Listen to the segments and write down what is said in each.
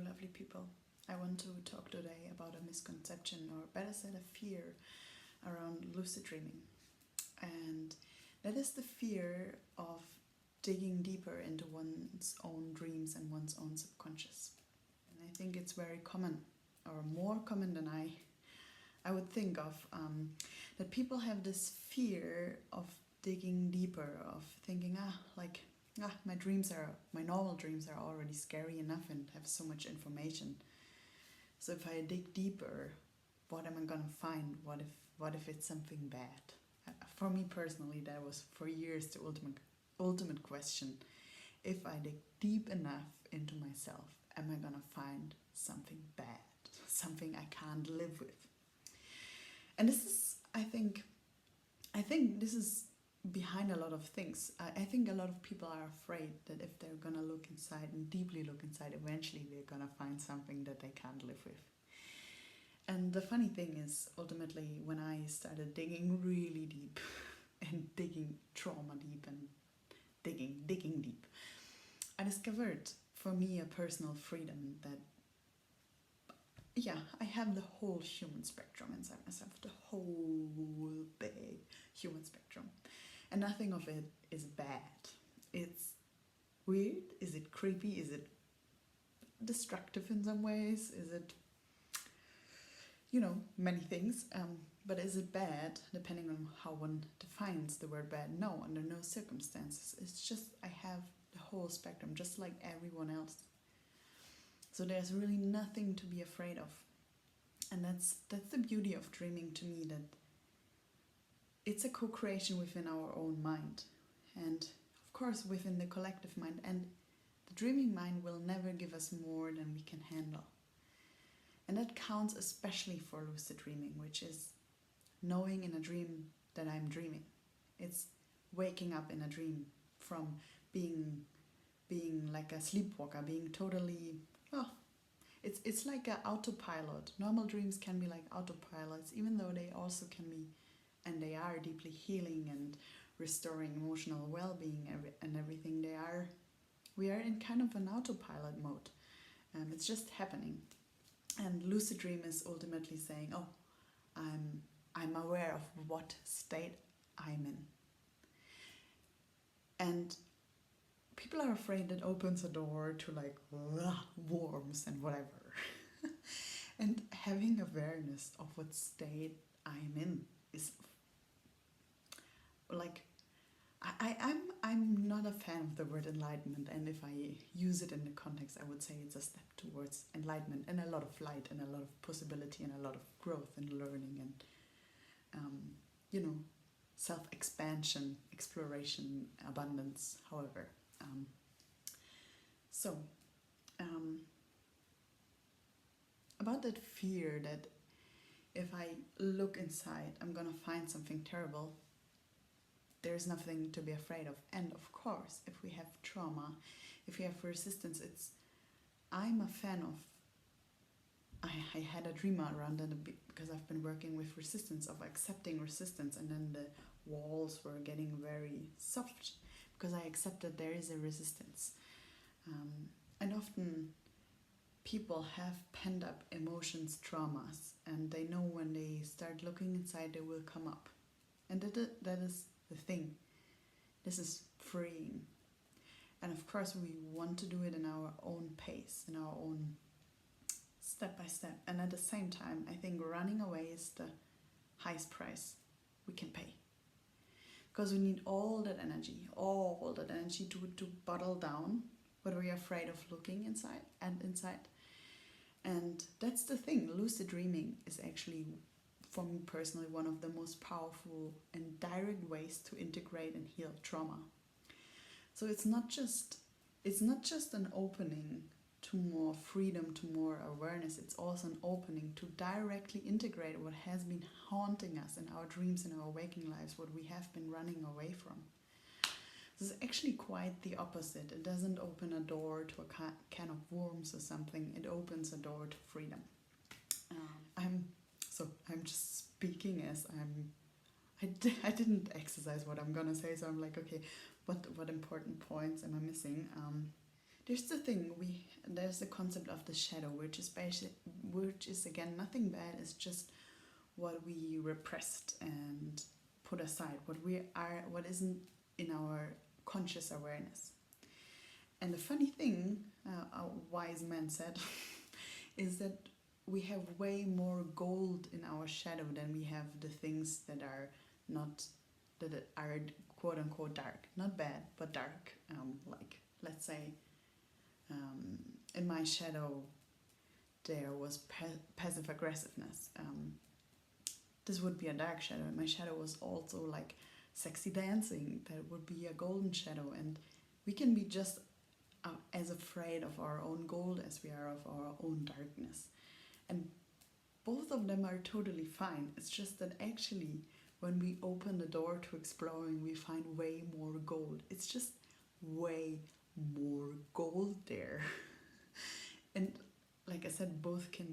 lovely people. I want to talk today about a misconception, or better said, a fear around lucid dreaming. And that is the fear of digging deeper into one's own dreams and one's own subconscious. And I think it's very common, or more common than I would think of, that people have this fear of digging deeper, of thinking, my normal dreams are already scary enough and have so much information. So if I dig deeper, what am I gonna find? What if it's something bad? For me personally, that was for years the ultimate question. If I dig deep enough into myself, am I gonna find something bad? Something I can't live with? And this is, I think this is behind a lot of things. I think a lot of people are afraid that if they're gonna look inside and deeply look inside, eventually they're gonna find something that they can't live with. And the funny thing is, ultimately, when I started digging really deep and digging trauma deep and digging deep, I discovered for me a personal freedom that, I have the whole human spectrum inside myself, the whole big human spectrum. And nothing of it is bad. It's weird. Is it creepy? Is it destructive in some ways? Is it, many things. But is it bad? Depending on how one defines the word bad. No, under no circumstances. It's just I have the whole spectrum, just like everyone else. So there's really nothing to be afraid of. And that's the beauty of dreaming to me, that it's a co-creation within our own mind, and of course within the collective mind. And the dreaming mind will never give us more than we can handle. And that counts especially for lucid dreaming, which is knowing in a dream that I'm dreaming. It's waking up in a dream from being like a sleepwalker, being totally, it's like an autopilot. Normal dreams can be like autopilots, even though they also can be, and they are deeply healing and restoring emotional well-being and everything. We are in kind of an autopilot mode. It's just happening. And lucid dream is ultimately saying, I'm aware of what state I'm in. And people are afraid it opens a door to worms and whatever. And having awareness of what state I'm in is like, I'm not a fan of the word enlightenment, and if I use it in the context, I would say it's a step towards enlightenment and a lot of light and a lot of possibility and a lot of growth and learning and self-expansion, exploration, abundance, however. About that fear that if I look inside, I'm gonna find something terrible. There's nothing to be afraid of. And of course, if we have trauma, if we have resistance, I'm a fan of, I had a dream around that because I've been working with resistance, of accepting resistance, and then the walls were getting very soft because I accepted there is a resistance. And often people have pent up emotions, traumas, and they know when they start looking inside, they will come up. And that is the thing. This is freeing. And of course we want to do it in our own pace, in our own step by step. And at the same time, I think running away is the highest price we can pay. Because we need all that energy to bottle down what we're afraid of looking inside. And that's the thing. Lucid dreaming is actually, for me personally, one of the most powerful and direct ways to integrate and heal trauma. So it's not just an opening to more freedom, to more awareness. It's also an opening to directly integrate what has been haunting us in our dreams, in our waking lives, what we have been running away from. This is actually quite the opposite. It doesn't open a door to a can of worms or something. It opens a door to freedom. I'm just speaking as I didn't exercise what I'm gonna say, so I'm like, okay, what important points am I missing? there's the concept of the shadow, which is again nothing bad. It's just what we repressed and put aside, what isn't in our conscious awareness. And the funny thing, a wise man said, is that we have way more gold in our shadow than we have the things that are quote unquote dark. Not bad, but dark. Like, let's say, in my shadow there was passive aggressiveness. This would be a dark shadow. And my shadow was also like sexy dancing. That would be a golden shadow. And we can be just as afraid of our own gold as we are of our own darkness. And both of them are totally fine. It's just that actually when we open the door to exploring, we find way more gold. It's just way more gold there. And like I said, both can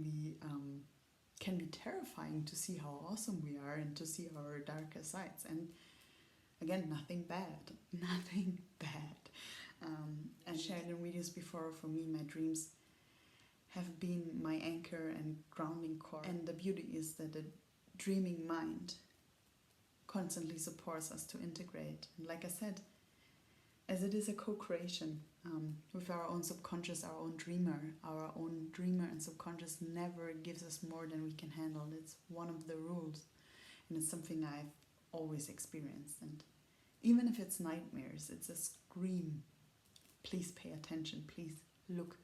be terrifying to see how awesome we are and to see our darker sides. And again, nothing bad. Nothing bad. And shared in videos before, for me, my dreams have been my anchor and grounding core. And the beauty is that the dreaming mind constantly supports us to integrate. And like I said, as it is a co-creation with our own subconscious, our own dreamer and subconscious never gives us more than we can handle. It's one of the rules, and it's something I've always experienced. And even if it's nightmares, it's a scream. Please pay attention. Please look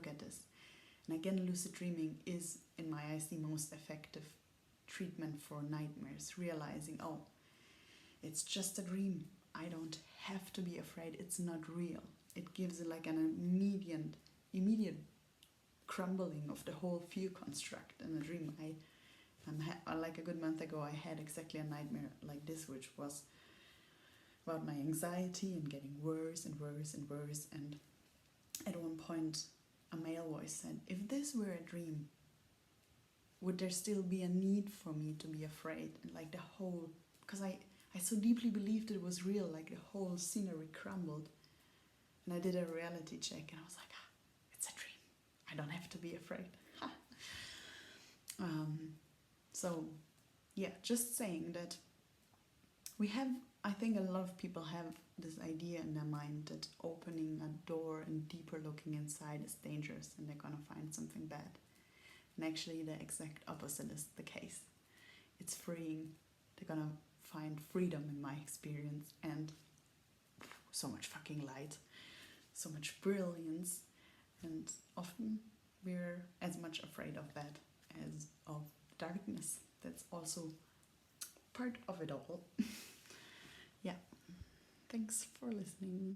at this. And again, lucid dreaming is, in my eyes, the most effective treatment for nightmares. Realizing, oh, it's just a dream. I don't have to be afraid. It's not real. It gives like an immediate crumbling of the whole fear construct in a dream. Like a good month ago, I had exactly a nightmare like this, which was about my anxiety and getting worse and worse and worse. And at one point, a male voice said, if this were a dream, would there still be a need for me to be afraid? And like the whole, because I so deeply believed it was real, like the whole scenery crumbled. And I did a reality check and I was like, it's a dream. I don't have to be afraid. So yeah, just saying that I think a lot of people have this idea in their mind that opening a door and deeper looking inside is dangerous and they're gonna find something bad. And actually the exact opposite is the case. It's freeing. They're gonna find freedom in my experience, and so much fucking light, so much brilliance, and often we're as much afraid of that as of darkness. That's also part of it all. Yeah, thanks for listening.